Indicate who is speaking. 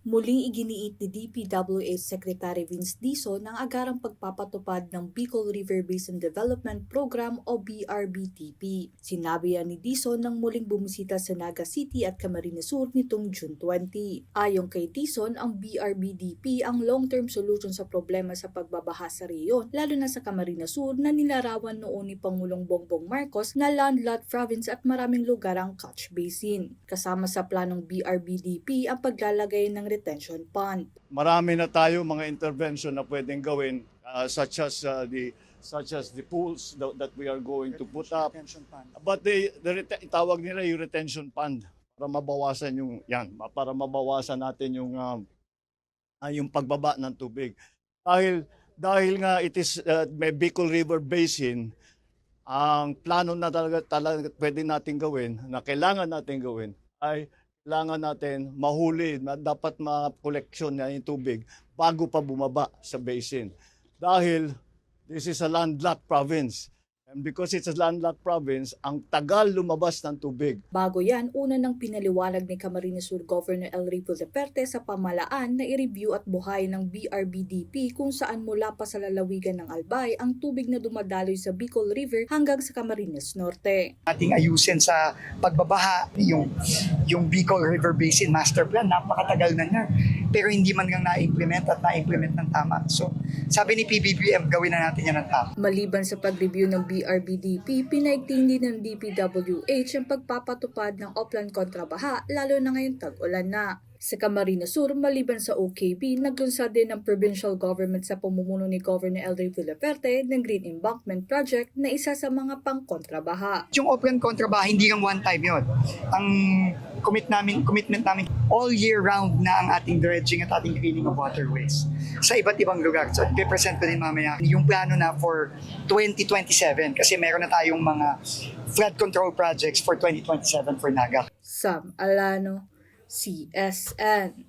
Speaker 1: Muling iginiit ni DPWH Secretary Vince Dizon ang agarang pagpapatupad ng Bicol River Basin Development Program o BRBTP. Sinabi yan ni Dizon nang muling bumisita sa Naga City at Camarines Sur nitong June 20. Ayon kay Dizon, ang BRBDP ang long-term solution sa problema sa pagbabaha sa reyon, lalo na sa Camarines Sur na nilarawan noon ni Pangulong Bongbong Marcos na landlocked province at maraming lugar ang catch basin. Kasama sa planong BRBDP ang paglalagay ng retention pond.
Speaker 2: Marami na tayo mga intervention na pwedeng gawin such as the pools that we are going to put up. But tawag nila yung retention pond para mabawasan para mabawasan natin yung pagbaba ng tubig. Dahil nga it is may Bicol River Basin, ang plano na talaga pwede natin gawin, na kailangan natin gawin ay kailangan natin mahuli, dapat ma-koleksyon na yung tubig bago pa bumaba sa basin. Dahil this is a landlocked province. And because it's a landlocked province, ang tagal lumabas ng tubig.
Speaker 1: Bago yan, una nang pinaliwanag ni Camarines Sur Governor Elrico Deperte sa pamalaan na i-review at buhay ng BRBDP kung saan mula pa sa lalawigan ng Albay ang tubig na dumadaloy sa Bicol River hanggang sa Camarines Norte.
Speaker 3: Ating ayusin sa pagbabaha, yung Bicol River Basin Master Plan, napakatagal na niya. Pero hindi man lang na-implement ng tama. So, sabi ni PBBM, gawin na natin yan ng tama.
Speaker 1: Maliban sa pag-review ng BRBDP, pinaigting din ng DPWH ang pagpapatupad ng Oplan kontrabaha, lalo na ngayong tag-ulan na. Sa Camarines Sur, maliban sa OKB, naglunsad din ng provincial government sa pamumuno ni Governor Elrico Deperte ng Green Embankment Project na isa sa mga pangkontrabaha.
Speaker 3: Yung Oplan kontrabaha, hindi lang one time yun. Ang commitment namin, all year round na ang ating dredging at ating cleaning of waterways sa iba't ibang lugar. So, i-present ko din mamaya yung plano na for 2027 kasi meron na tayong mga flood control projects for 2027 for Naga.
Speaker 1: Sam Alano, CSN.